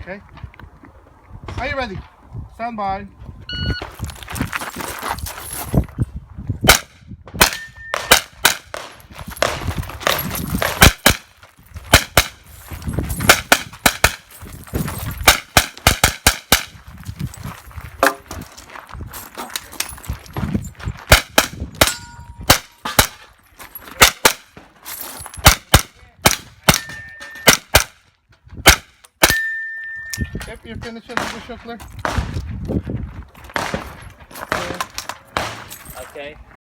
Okay. Are you ready? Stand by. Yep, you're finished with the shuffler. Okay.